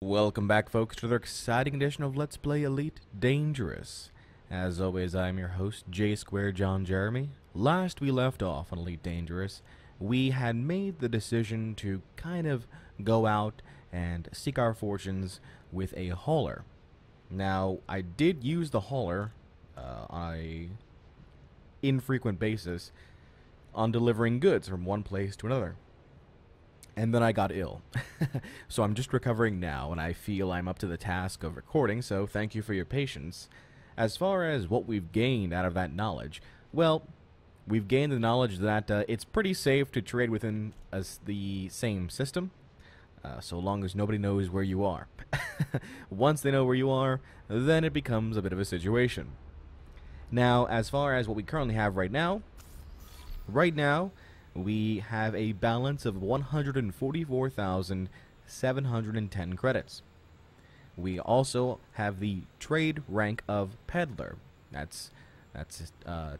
Welcome back, folks, to another exciting edition of Let's Play Elite Dangerous. As always, I'm your host, J Square John Jeremy. Last we left off on Elite Dangerous, we had made the decision to kind of go out and seek our fortunes with a hauler. Now, I did use the hauler on a infrequent basis on delivering goods from one place to another. And then I got ill. So I'm just recovering now, and I feel I'm up to the task of recording, so thank you for your patience. As far as what we've gained out of that knowledge, well, we've gained the knowledge that it's pretty safe to trade within the same system, so long as nobody knows where you are. Once they know where you are, then it becomes a bit of a situation. Now, as far as what we currently have right now, we have a balance of 144,710 credits. We also have the trade rank of peddler. That's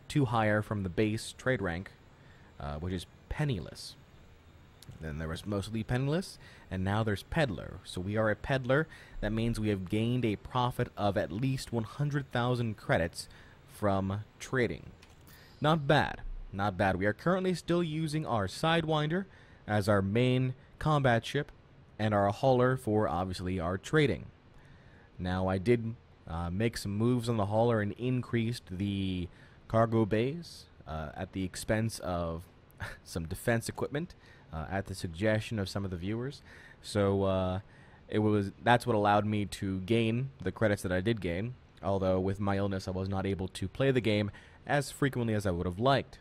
two higher from the base trade rank, which is penniless. Then there was mostly penniless, and now there's peddler. So we are a peddler. That means we have gained a profit of at least 100,000 credits from trading. Not bad. Not bad. We are currently still using our Sidewinder as our main combat ship and our hauler for, obviously, our trading. Now, I did make some moves on the hauler and increased the cargo bays at the expense of some defense equipment at the suggestion of some of the viewers. So that's what allowed me to gain the credits that I did gain, although with my illness I was not able to play the game as frequently as I would have liked.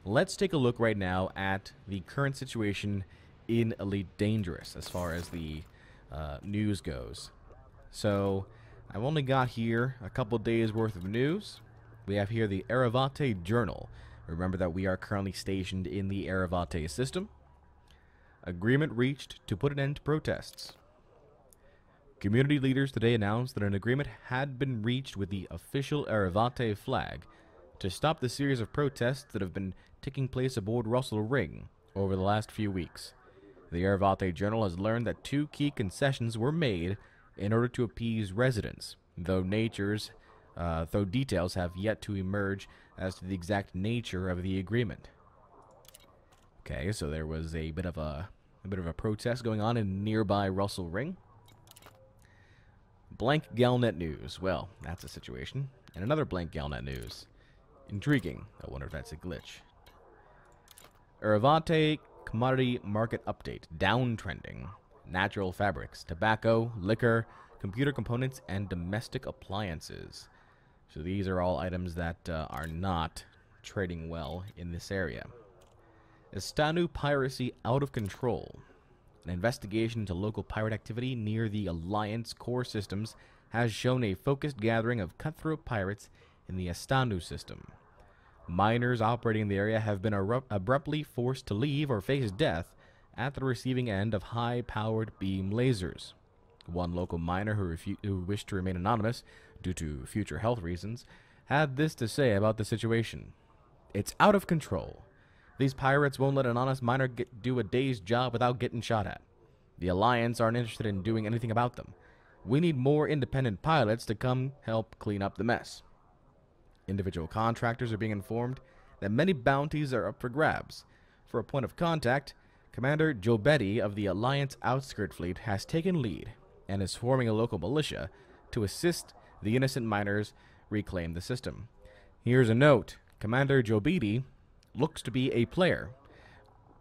Let's take a look right now at the current situation in Elite Dangerous as far as the news goes. So, I've only got here a couple days worth of news. We have here the Eravate Journal. Remember that we are currently stationed in the Eravate system. Agreement reached to put an end to protests. Community leaders today announced that an agreement had been reached with the official Eravate flag to stop the series of protests that have been taking place aboard Russell Ring over the last few weeks. The Eravate Journal has learned that two key concessions were made in order to appease residents, though details have yet to emerge as to the exact nature of the agreement. Okay, so there was a bit of a protest going on in nearby Russell Ring. Blank Galnet news. Well, that's a situation. And another blank Galnet news. Intriguing. I wonder if that's a glitch. Eravate commodity market update. Downtrending. Natural fabrics, tobacco, liquor, computer components, and domestic appliances. So these are all items that are not trading well in this area. Estanu piracy out of control. An investigation into local pirate activity near the Alliance core systems has shown a focused gathering of cutthroat pirates in the Estanu system. Miners operating in the area have been abruptly forced to leave or face death at the receiving end of high-powered beam lasers. One local miner who wished to remain anonymous due to future health reasons had this to say about the situation. It's out of control. These pirates won't let an honest miner do a day's job without getting shot at. The Alliance aren't interested in doing anything about them. We need more independent pilots to come help clean up the mess. Individual contractors are being informed that many bounties are up for grabs. For a point of contact, Commander Jobetti of the Alliance Outskirt Fleet has taken lead and is forming a local militia to assist the innocent miners reclaim the system. Here's a note. Commander Jobetti looks to be a player.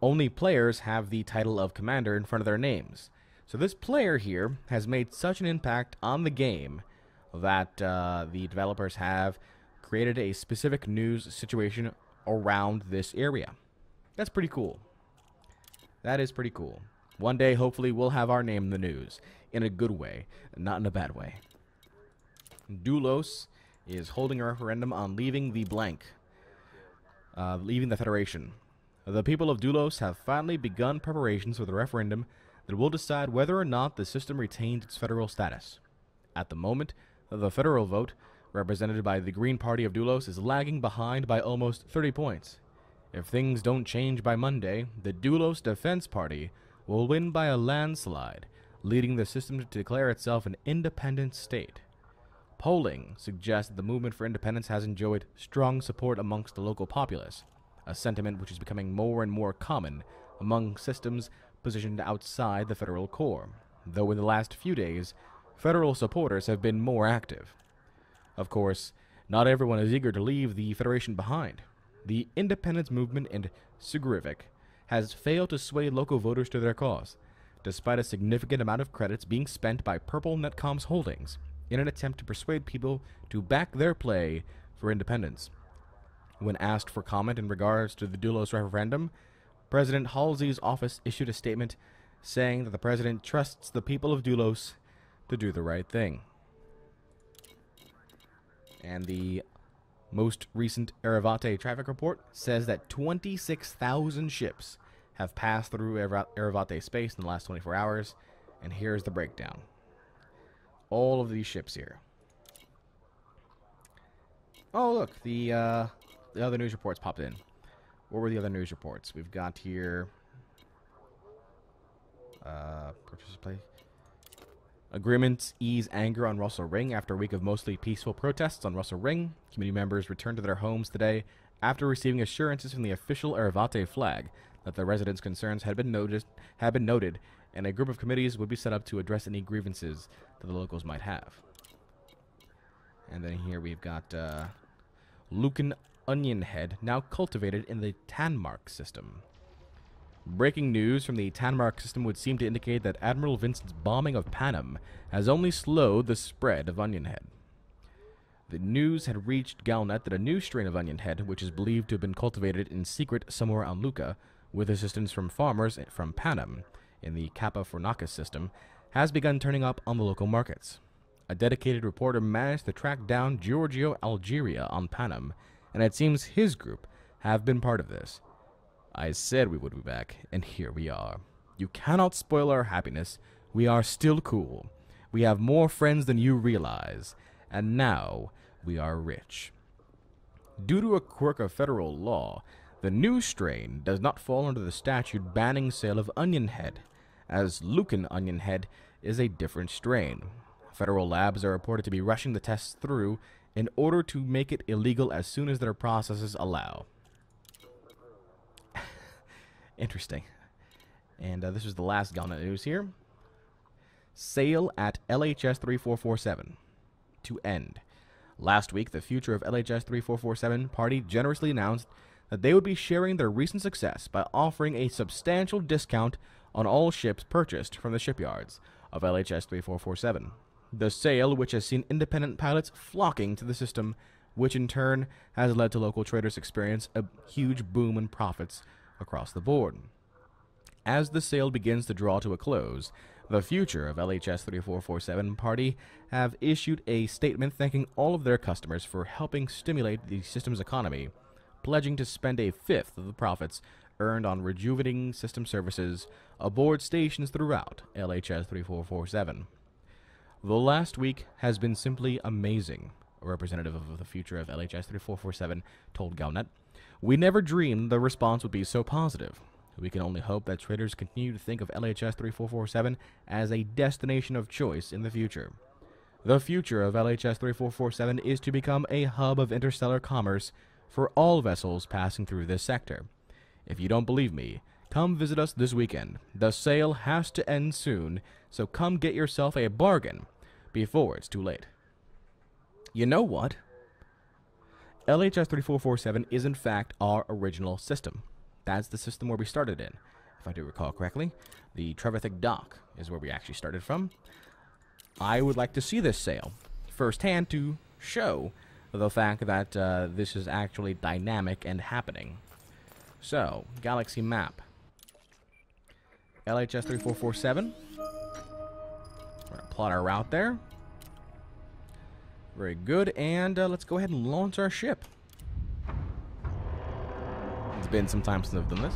Only players have the title of commander in front of their names. So this player here has made such an impact on the game that the developers have created a specific news situation around this area. That's pretty cool. That is pretty cool. One day, hopefully, we'll have our name in the news. In a good way, not in a bad way. Dulos is holding a referendum on leaving the Federation. The people of Dulos have finally begun preparations for the referendum that will decide whether or not the system retains its federal status. At the moment, the federal vote, represented by the Green Party of Dulos, is lagging behind by almost 30 points. If things don't change by Monday, the Dulos Defense Party will win by a landslide, leading the system to declare itself an independent state. Polling suggests that the movement for independence has enjoyed strong support amongst the local populace, a sentiment which is becoming more and more common among systems positioned outside the federal core, though in the last few days, federal supporters have been more active. Of course, not everyone is eager to leave the Federation behind. The independence movement in Sugrivik has failed to sway local voters to their cause, despite a significant amount of credits being spent by Purple Netcom's holdings in an attempt to persuade people to back their play for independence. When asked for comment in regards to the Dulos referendum, President Halsey's office issued a statement saying that the president trusts the people of Dulos to do the right thing. And the most recent Eravate traffic report says that 26,000 ships have passed through Eravate space in the last 24 hours, and here's the breakdown. All of these ships here. Oh, look, the other news reports popped in. What were the other news reports? We've got here... purchase play. Agreements ease anger on Russell Ring after a week of mostly peaceful protests on Russell Ring. Community members returned to their homes today after receiving assurances from the official Eravate flag that the residents' concerns had been noted, and a group of committees would be set up to address any grievances that the locals might have. And then here we've got Lucan onion head now cultivated in the Tanmark system. Breaking news from the Tanmark system would seem to indicate that Admiral Vincent's bombing of Panem has only slowed the spread of onion head. The news had reached Galnet that a new strain of onion head, which is believed to have been cultivated in secret somewhere on Luca, with assistance from farmers from Panem in the Kappa Fornakis system, has begun turning up on the local markets. A dedicated reporter managed to track down Giorgio Algeria on Panem, and it seems his group have been part of this. I said we would be back, and here we are. You cannot spoil our happiness. We are still cool. We have more friends than you realize, and now we are rich. Due to a quirk of federal law, the new strain does not fall under the statute banning sale of onion head, as Lucan onion head is a different strain. Federal labs are reported to be rushing the tests through in order to make it illegal as soon as their processes allow. Interesting. And this is the last Galnet news here. Sale at LHS 3447 to end. Last week, the future of LHS 3447 party generously announced that they would be sharing their recent success by offering a substantial discount on all ships purchased from the shipyards of LHS 3447. The sale, which has seen independent pilots flocking to the system, which in turn has led to local traders experience a huge boom in profits across the board. As the sale begins to draw to a close, the future of LHS 3447 party have issued a statement thanking all of their customers for helping stimulate the system's economy, pledging to spend a fifth of the profits earned on rejuvenating system services aboard stations throughout LHS 3447. The last week has been simply amazing, a representative of the future of LHS 3447 told Galnet. We never dreamed the response would be so positive. We can only hope that traders continue to think of LHS 3447 as a destination of choice in the future. The future of LHS 3447 is to become a hub of interstellar commerce for all vessels passing through this sector. If you don't believe me, come visit us this weekend. The sale has to end soon, so come get yourself a bargain before it's too late. You know what? LHS 3447 is in fact our original system. That's the system where we started in. If I do recall correctly, the Trevithick dock is where we actually started from. I would like to see this sale firsthand to show the fact that this is actually dynamic and happening. So, galaxy map. LHS 3447. We're going to plot our route there. Very good, and let's go ahead and launch our ship. It's been some time since I've done this.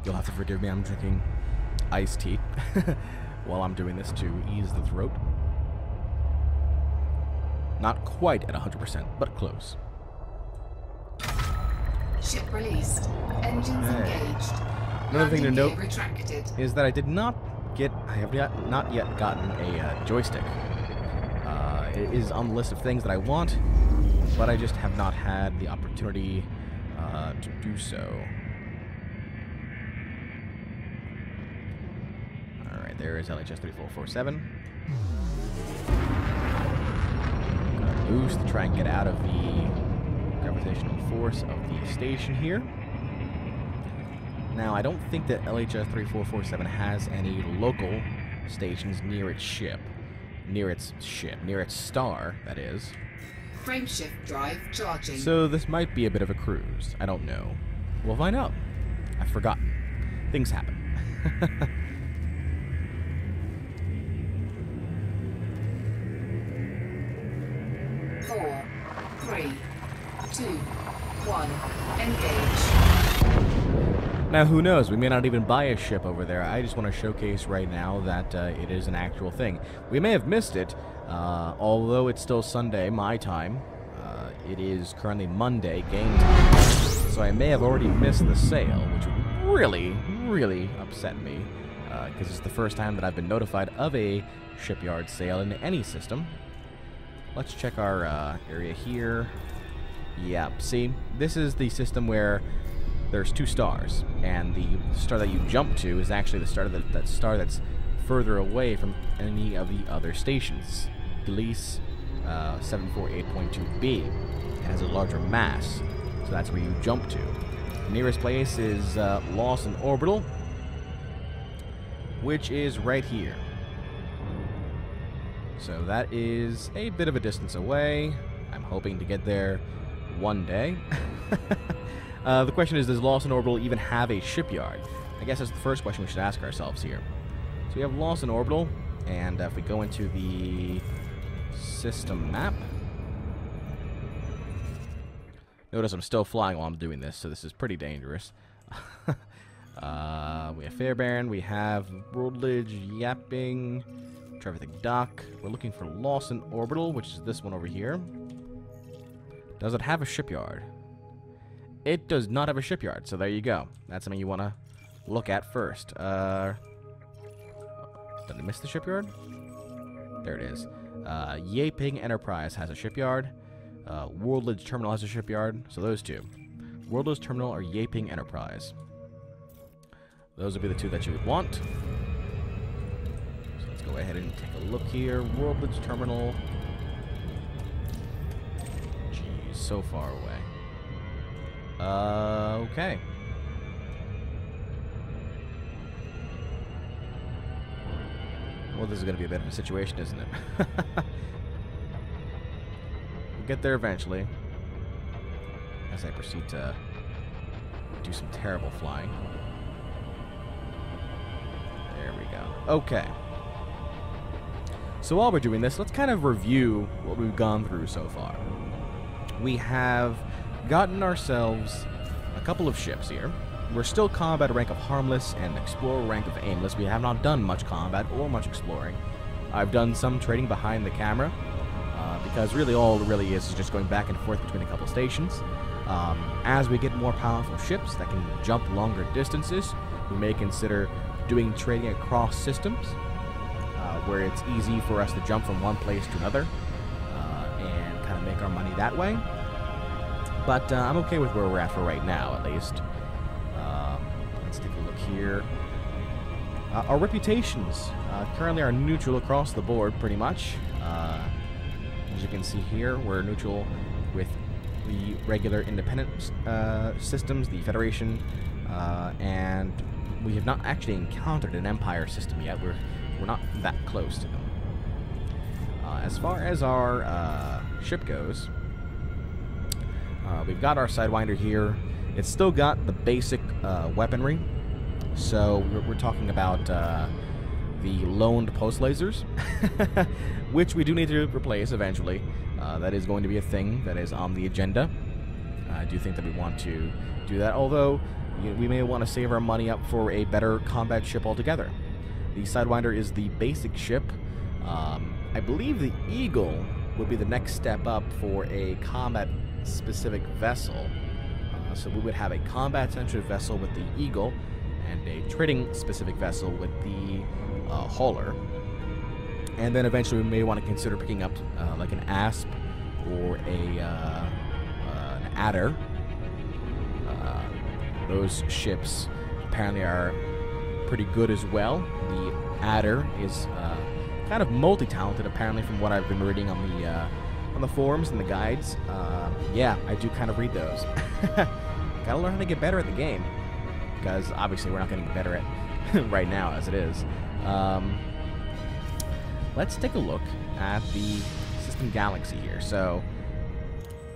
You'll have to forgive me, I'm drinking iced tea while I'm doing this to ease the throat. Not quite at 100%, but close. Ship released. Engines engaged. Another thing to Landing note gear retracted. is that I have not yet gotten a joystick. It is on the list of things that I want, but I just have not had the opportunity to do so. Alright, there is LHS 3447. Gonna boost to try and get out of the gravitational force of the station here. Now, I don't think that LHS 3447 has any local stations near its ship. Near its star, that is. Frameshift drive charging. So this might be a bit of a cruise. I don't know. We'll find out. I've forgotten. Things happen. 4, 3, 2, 1. Engage. Now, who knows? We may not even buy a ship over there. I just want to showcase right now that it is an actual thing. We may have missed it, although it's still Sunday, my time. It is currently Monday, game time. So I may have already missed the sale, which would really, really upset me, because it's the first time that I've been notified of a shipyard sale in any system. Let's check our area here. Yep, see? This is the system where there's 2 stars, and the star that you jump to is actually the star that star that's further away from any of the other stations. Gliese 748.2b. It has a larger mass, so that's where you jump to. The nearest place is Lawson Orbital, which is right here. So that is a bit of a distance away. I'm hoping to get there one day. The question is, does Lawson Orbital even have a shipyard? I guess that's the first question we should ask ourselves here. So we have Lawson Orbital, and if we go into the system map, notice I'm still flying while I'm doing this, so this is pretty dangerous. We have Fairbairn, we have Worldledge, Yapping, Trevithick Dock. We're looking for Lawson Orbital, which is this one over here. Does it have a shipyard? It does not have a shipyard, so there you go. That's something you want to look at first. Did I miss the shipyard? There it is. Yaping Enterprise has a shipyard. Worldledge Terminal has a shipyard. So those two. Worldledge Terminal or Yaping Enterprise. Those would be the two that you would want. So let's go ahead and take a look here. Worldledge Terminal. Jeez, so far away. Okay. Well, this is going to be a bit of a situation, isn't it? We'll get there eventually. As I proceed to do some terrible flying. There we go. Okay. So while we're doing this, let's kind of review what we've gone through so far. We have gotten ourselves a couple of ships here. We're still combat rank of harmless and explorer rank of aimless. We have not done much combat or much exploring. I've done some trading behind the camera, because really all it really is just going back and forth between a couple stations. As we get more powerful ships that can jump longer distances, we may consider doing trading across systems, where it's easy for us to jump from one place to another, and kind of make our money that way. But I'm okay with where we're at for right now, at least. Let's take a look here. Our reputations currently are neutral across the board, pretty much. As you can see here, we're neutral with the regular independent systems, the Federation, and we have not actually encountered an Empire system yet. We're not that close to them. As far as our ship goes, we've got our Sidewinder here. It's still got the basic weaponry, so we're talking about the loaned pulse lasers, which we do need to replace eventually. That is going to be a thing that is on the agenda. I do think that we want to do that, although we may want to save our money up for a better combat ship altogether. The Sidewinder is the basic ship. I believe the Eagle would be the next step up for a combat-specific vessel. So we would have a combat-centric vessel with the Eagle, and a trading-specific vessel with the hauler. And then eventually we may want to consider picking up like an Asp or an Adder. Those ships apparently are pretty good as well. The Adder is kind of multi-talented, apparently, from what I've been reading on the forums and the guides. Yeah, I do kind of read those. Gotta learn how to get better at the game, because obviously we're not getting better at right now as it is. Let's take a look at the system galaxy here. So,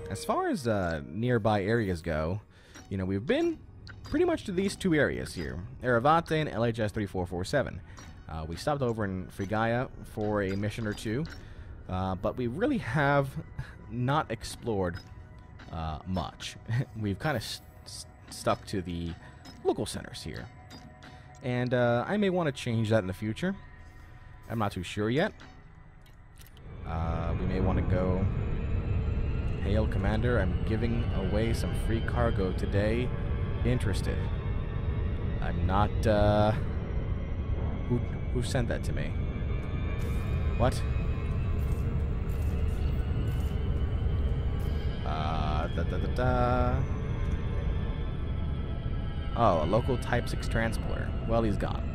as far as nearby areas go, you know, we've been pretty much to these two areas here, Eravate and LHS 3447. We stopped over in Frigaya for a mission or two, but we really have not explored much. We've kind of stuck to the local centers here. And I may want to change that in the future. I'm not too sure yet. We may want to go... Hail, Commander, I'm giving away some free cargo today. Interested. I'm not, Who sent that to me? What? Oh, a local Type 6 transporter. Well, he's gone.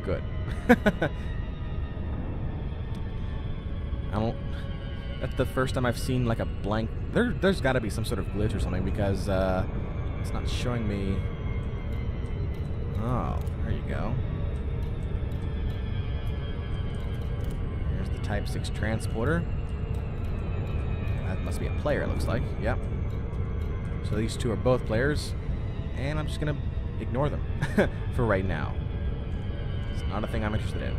Good. I don't... That's the first time I've seen, like, a blank... There's got to be some sort of glitch or something, because, it's not showing me... Oh, there you go. Here's the Type 6 transporter. That must be a player, it looks like. Yep. So these two are both players, and I'm just gonna ignore them for right now. It's not a thing I'm interested in.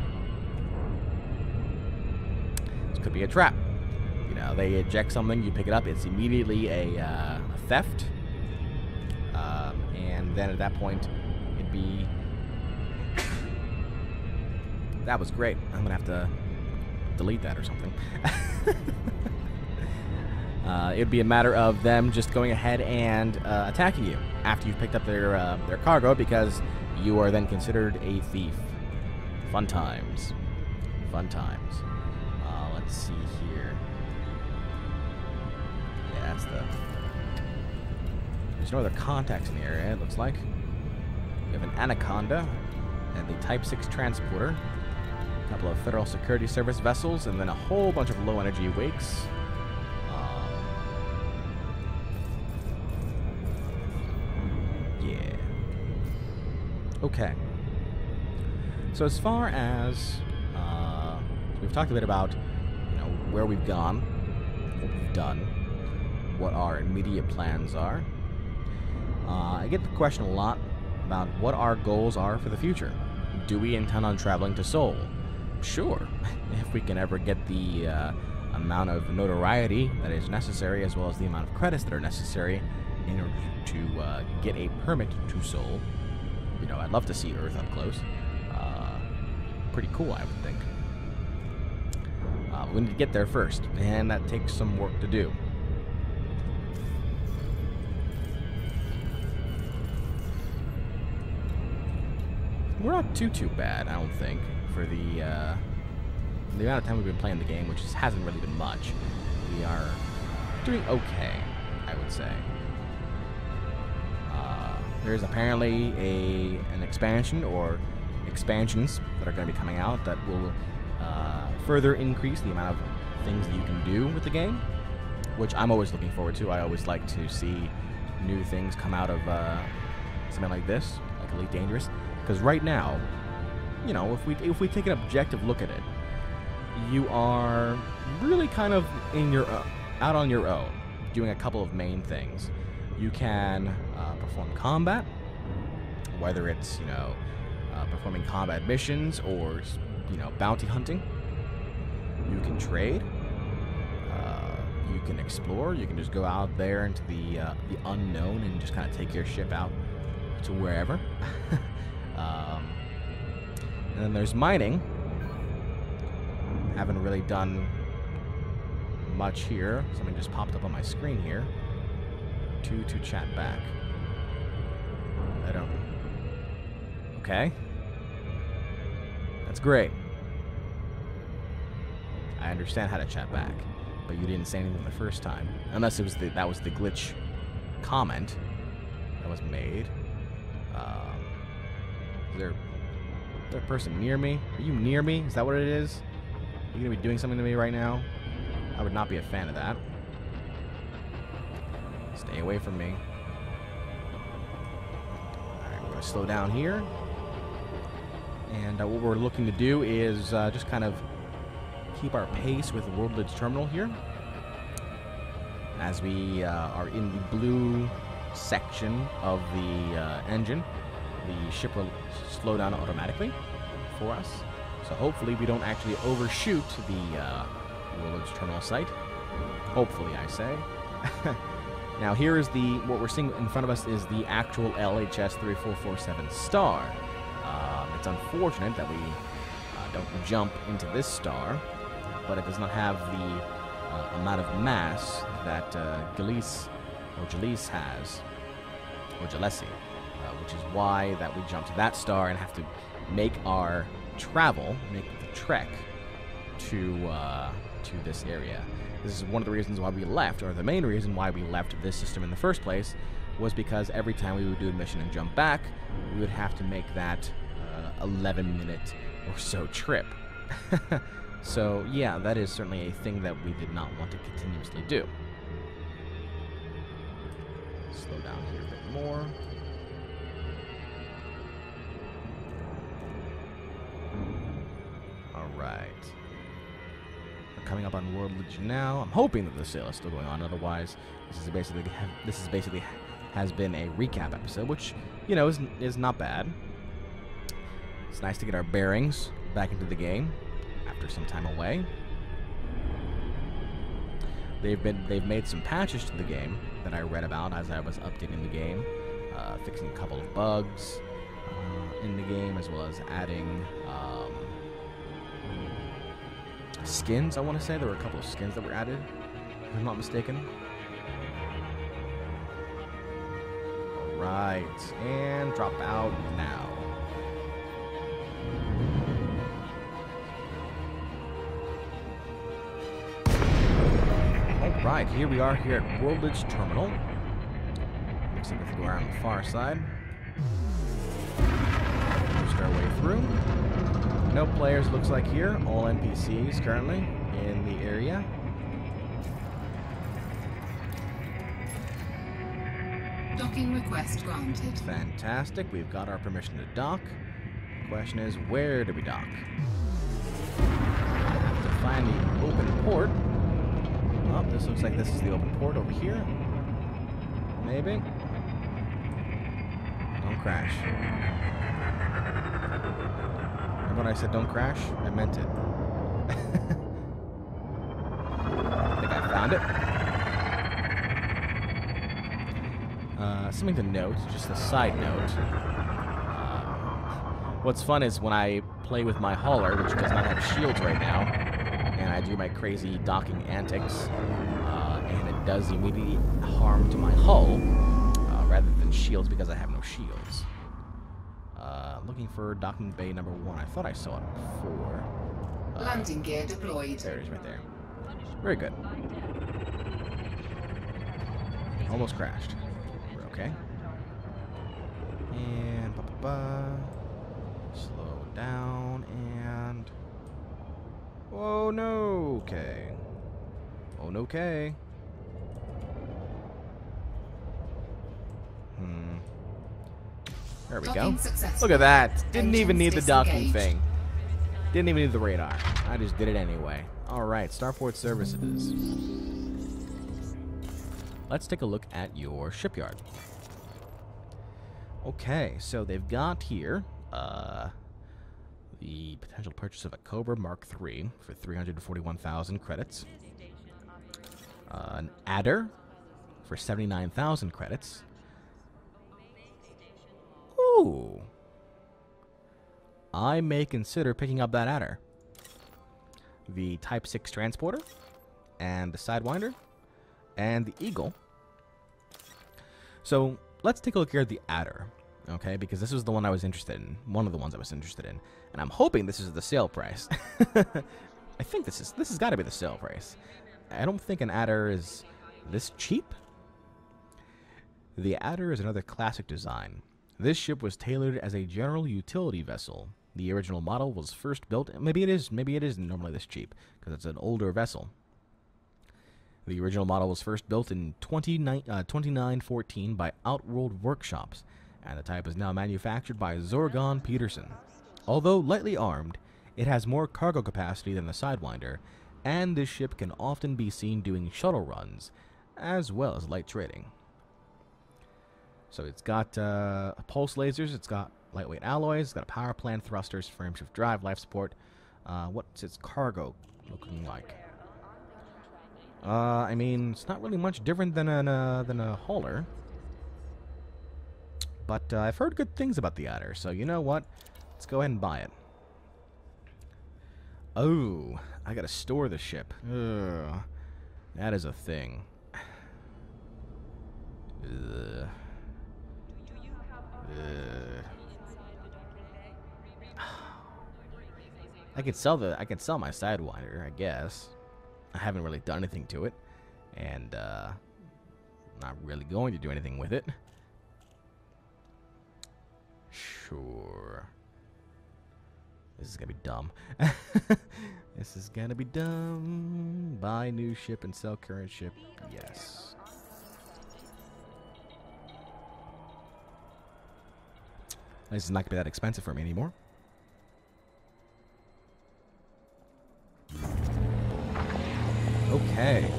This could be a trap. You know, they eject something, you pick it up, it's immediately a theft. And then at that point, it'd be... That was great. I'm gonna have to delete that or something. It'd be a matter of them just going ahead and attacking you after you've picked up their cargo, because you are then considered a thief. Fun times. Fun times. Let's see here. Yeah, that's the... There's no other contacts in the area, it looks like. We have an Anaconda and the Type 6 transporter, a couple of Federal Security Service vessels, and then a whole bunch of low-energy wakes. Yeah. Okay. So as far as... we've talked a bit about, you know, where we've gone, what we've done, what our immediate plans are. I get the question a lot about what our goals are for the future. Do we intend on traveling to Seoul? Sure, if we can ever get the amount of notoriety that is necessary, as well as the amount of credits that are necessary in order to get a permit to Seoul. You know, I'd love to see Earth up close. Pretty cool, I would think. We need to get there first, and that takes some work to do. We're not too bad, I don't think, for the amount of time we've been playing the game, which hasn't really been much. We are doing okay, I would say. There's apparently an expansion or expansions that are going to be coming out that will further increase the amount of things that you can do with the game, which I'm always looking forward to. I always like to see new things come out of something like this, like Elite Dangerous. Because right now, you know, if we take an objective look at it, you are really kind of out on your own, doing a couple of main things. You can perform combat, whether it's, you know, performing combat missions or, you know, bounty hunting. You can trade. You can explore. You can just go out there into the unknown and just kind of take your ship out to wherever. And then there's mining. Haven't really done much here. Something just popped up on my screen here. To chat back. I don't... Okay. That's great. I understand how to chat back, but you didn't say anything the first time. Unless it was that was the glitch comment that was made. Is there a person near me? Are you near me? Is that what it is? Are you gonna be doing something to me right now? I would not be a fan of that. Stay away from me. Alright, we're gonna slow down here. And what we're looking to do is just kind of keep our pace with the Worldledge Terminal here. As we are in the blue section of the engine, the ship will slow down automatically for us. So hopefully we don't actually overshoot the Worldledge Terminal site. Hopefully, I say. Now here is what we're seeing in front of us is the actual LHS 3447 star. It's unfortunate that we don't jump into this star, but it does not have the amount of mass that Jalise has, or Jalesi, which is why that we jump to that star and have to make our make the trek to this area. This is one of the reasons why we left, or the main reason why we left this system in the first place, was because every time we would do a mission and jump back, we would have to make that 11-minute or so trip. So, yeah, that is certainly a thing that we did not want to continuously do. Slow down here a bit more. Alright. We're coming up on Worldledge now. I'm hoping that the sale is still going on, otherwise this is basically has been a recap episode, which, you know, is not bad. It's nice to get our bearings back into the game after some time away. They've made some patches to the game that I read about as I was updating the game, fixing a couple of bugs in the game, as well as adding skins. I want to say there were a couple of skins that were added, if I'm not mistaken. All right, and drop out now. Right, here we are here at Worldledge Terminal. Looks like we have to go around the far side. Just our way through. No players, looks like here. All NPCs currently in the area. Docking request granted. Fantastic. We've got our permission to dock. The question is, where do we dock? We have to find the open port. Oh, this looks like this is the open port over here. Maybe. Don't crash. Remember when I said don't crash? I meant it. I think I found it. Something to note, just a side note. What's fun is when I play with my hauler, which does not have shields right now, and I do my crazy docking antics, and it does immediate harm to my hull, rather than shields because I have no shields. Looking for docking bay number 1. I thought I saw it before. Landing gear deployed. There it is right there. Very good. Almost crashed. We're okay. And slow down and... Oh no, okay. Oh no, okay. There we go. Look at that. Didn't even need the docking thing. Didn't even need the radar. I just did it anyway. Alright, Starport Services. Let's take a look at your shipyard. Okay, so they've got here the potential purchase of a Cobra Mark III for 341,000 credits. An Adder for 79,000 credits. Ooh. I may consider picking up that Adder. The Type 6 transporter and the Sidewinder, and the Eagle. So let's take a look here at the Adder, okay? Because this was the one I was interested in, one of the ones I was interested in, and I'm hoping this is the sale price. I think this has got to be the sale price. I don't think an Adder is this cheap. The Adder is another classic design. This ship was tailored as a general utility vessel. The original model was first built. Maybe it isn't normally this cheap because it's an older vessel. The original model was first built in 2914 by Outworld Workshops, and the type is now manufactured by Zorgon Peterson. Although lightly armed, it has more cargo capacity than the Sidewinder, and this ship can often be seen doing shuttle runs, as well as light trading. So it's got pulse lasers, it's got lightweight alloys, it's got power plant thrusters, frameshift drive, life support. What's its cargo looking like? I mean, it's not really much different than a hauler. But I've heard good things about the Adder, so you know what? Let's go ahead and buy it. Oh, I gotta store the ship. Ugh, that is a thing. Ugh. I could sell my Sidewinder, I guess. I haven't really done anything to it, and not really going to do anything with it. Sure. This is gonna be dumb. This is gonna be dumb. Buy new ship and sell current ship. Yes. This is not gonna be that expensive for me anymore. Okay.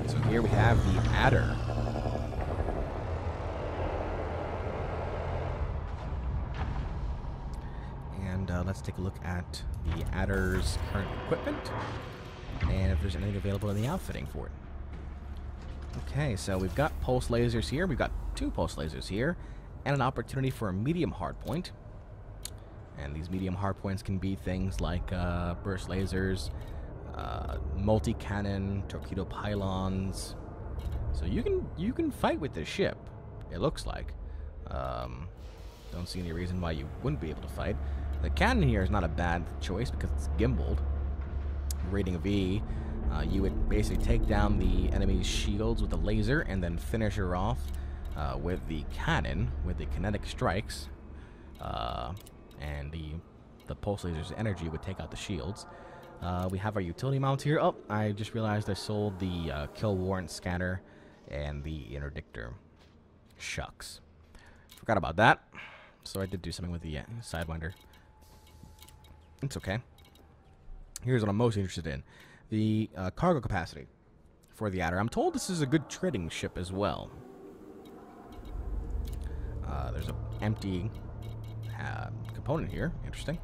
So here we have the Adder. And let's take a look at the Adder's current equipment and if there's anything available in the outfitting for it. Okay, so we've got pulse lasers here. We've got 2 pulse lasers here and an opportunity for a medium hardpoint. And these medium hardpoints can be things like burst lasers, multi-cannon, torpedo pylons. So you can fight with this ship, it looks like. Don't see any reason why you wouldn't be able to fight. The cannon here is not a bad choice because it's gimbaled. Rating of E, you would basically take down the enemy's shields with a laser and then finish her off with the cannon, with the kinetic strikes. And the pulse laser's energy would take out the shields. We have our utility mounts here. Oh, I just realized I sold the kill warrant scanner and the interdictor. Shucks. Forgot about that. So I did do something with the Sidewinder. It's okay. Here's what I'm most interested in. The cargo capacity for the Adder. I'm told this is a good trading ship as well. There's an empty component here. Interesting.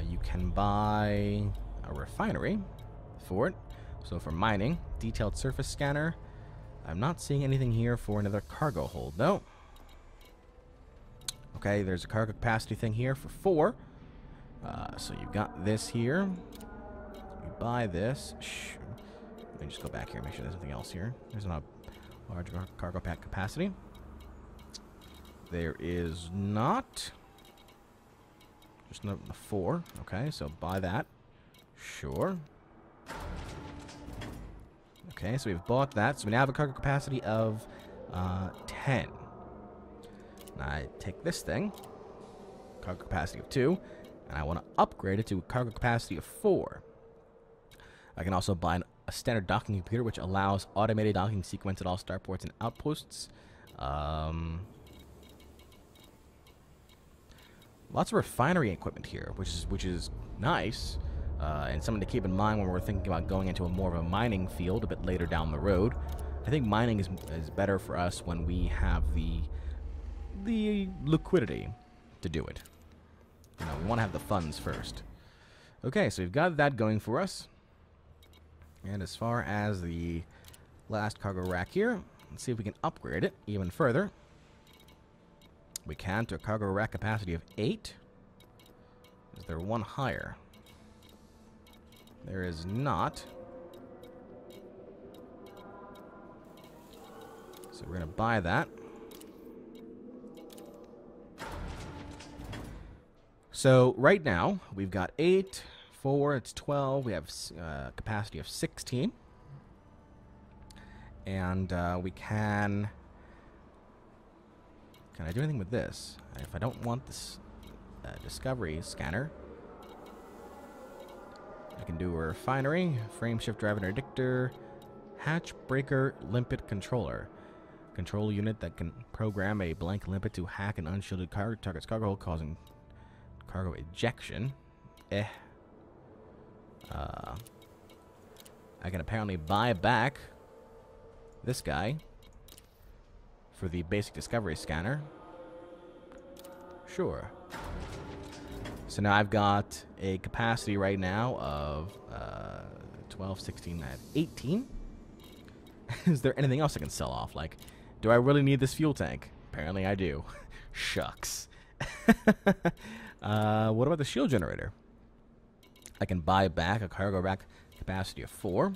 You can buy a refinery for it. So for mining, detailed surface scanner. I'm not seeing anything here for another cargo hold, though. Okay, there's a cargo capacity thing here for 4. So you've got this here. You buy this. Let me just go back here and make sure there's nothing else here. There's not a large cargo pack capacity. There is not. Just a 4. Okay, so buy that. Sure. Okay, so we've bought that. So we now have a cargo capacity of 10. Now I take this thing, cargo capacity of 2, and I want to upgrade it to a cargo capacity of 4. I can also buy a standard docking computer, which allows automated docking sequence at all starports and outposts. Lots of refinery equipment here, which is nice, and something to keep in mind when we're thinking about going into more of a mining field a bit later down the road. I think mining is better for us when we have the liquidity to do it. You know, we want to have the funds first. Okay, so we've got that going for us. And as far as the last cargo rack here, let's see if we can upgrade it even further. We can to a cargo rack capacity of 8. Is there one higher? There is not. So we're going to buy that. So right now, we've got 8, 4, it's 12. We have capacity of 16. And we can... Can I do anything with this? If I don't want this discovery scanner, I can do a refinery, frame shift drive interdictor, hatch breaker limpet controller. Control unit that can program a blank limpet to hack an unshielded target's cargo hold, causing cargo ejection. I can apparently buy back this guy for the basic discovery scanner. Sure. So now I've got a capacity right now of 12, 16, I have 18. Is there anything else I can sell off? Like, do I really need this fuel tank? Apparently I do. Shucks. What about the shield generator? I can buy back a cargo rack capacity of 4.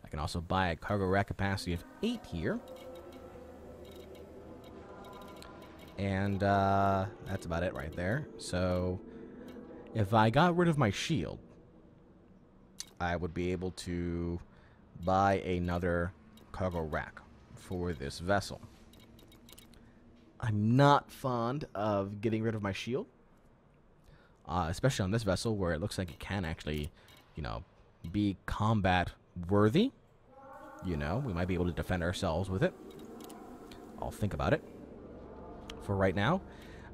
I can also buy a cargo rack capacity of 8 here. And that's about it right there. So if I got rid of my shield, I would be able to buy another cargo rack for this vessel. I'm not fond of getting rid of my shield, especially on this vessel where it looks like it can actually, you know, be combat worthy. You know, we might be able to defend ourselves with it. I'll think about it. For right now,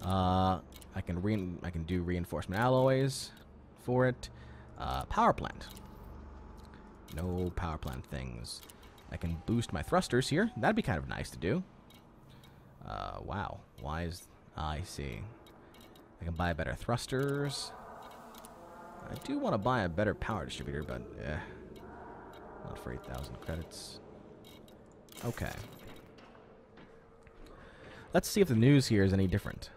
I can do reinforcement alloys for it. Power plant. No power plant things. I can boost my thrusters here. That'd be kind of nice to do. Wow. Why is... I see. I can buy better thrusters. I do want to buy a better power distributor, but not for 8,000 credits. Okay. Let's see if the news here is any different.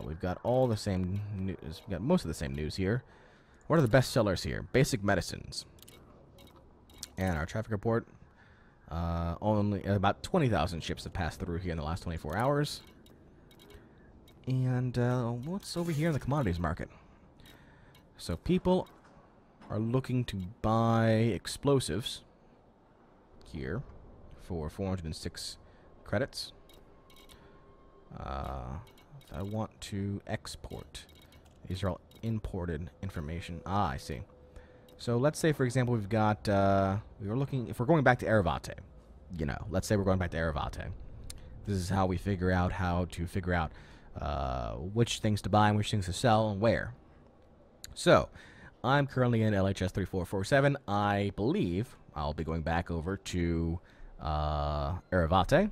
We've got all the same news. We've got most of the same news here. What are the best sellers here? Basic medicines. And our traffic report. Only about 20,000 ships have passed through here in the last 24 hours. And what's over here in the commodities market? So people are looking to buy explosives here for 406 credits. If I want to export, these are all imported information. Ah, I see. So let's say, for example, we've got, we were looking, if we're going back to Eravate, you know, let's say we're going back to Eravate. This is how we figure out which things to buy and which things to sell and where. So, I'm currently in LHS 3447. I believe I'll be going back over to Eravate.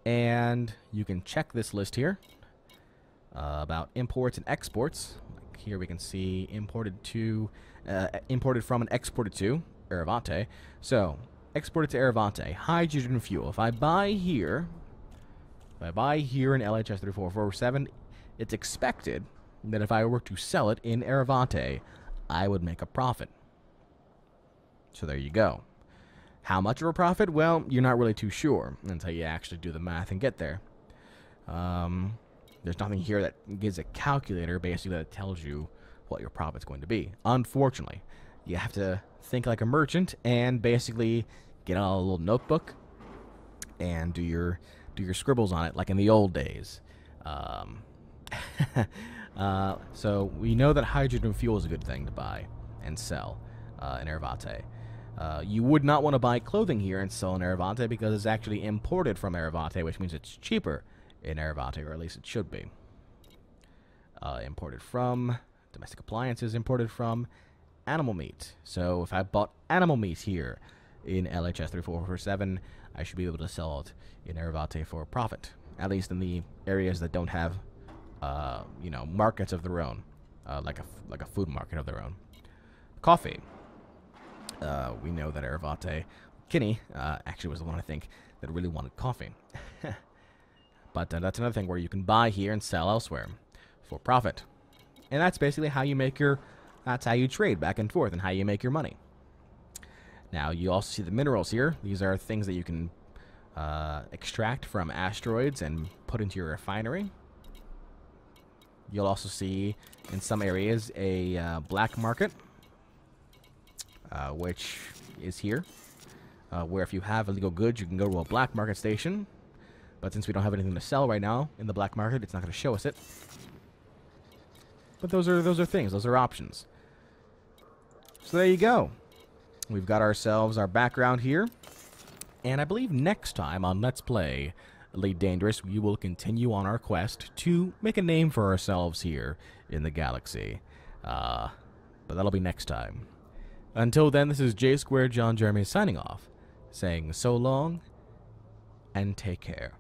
And you can check this list here about imports and exports. Like here we can see imported from and exported to Eravate. So, exported to Eravate, hydrogen fuel. If I buy here in LHS 3447, it's expected that if I were to sell it in Eravate, I would make a profit. So there you go. How much of a profit? Well, you're not really too sure until you actually do the math and get there. There's nothing here that gives a calculator basically that tells you what your profit's going to be. Unfortunately, you have to think like a merchant and basically get out a little notebook and do your scribbles on it like in the old days. So we know that hydrogen fuel is a good thing to buy and sell in Eravate. You would not want to buy clothing here and sell in Eravate because it's actually imported from Eravate, which means it's cheaper in Eravate, or at least it should be. Imported from domestic appliances, imported from animal meat. So if I bought animal meat here in LHS 3447, I should be able to sell it in Eravate for a profit, at least in the areas that don't have you know, markets of their own, like a food market of their own. Coffee. We know that Eravate, Kinney, actually was the one I think that really wanted coffee. But that's another thing where you can buy here and sell elsewhere for profit. And that's basically how you make that's how you trade back and forth and how you make your money. Now, you also see the minerals here. These are things that you can extract from asteroids and put into your refinery. You'll also see in some areas a black market, which is here, where if you have illegal goods, you can go to a black market station. But since we don't have anything to sell right now in the black market, it's not going to show us it. But those are things. Those are options. So there you go. We've got ourselves our background here. And I believe next time on Let's Play Elite Dangerous, we will continue on our quest to make a name for ourselves here in the galaxy. But that'll be next time. Until then, this is J Squared John Jeremy signing off, saying so long and take care.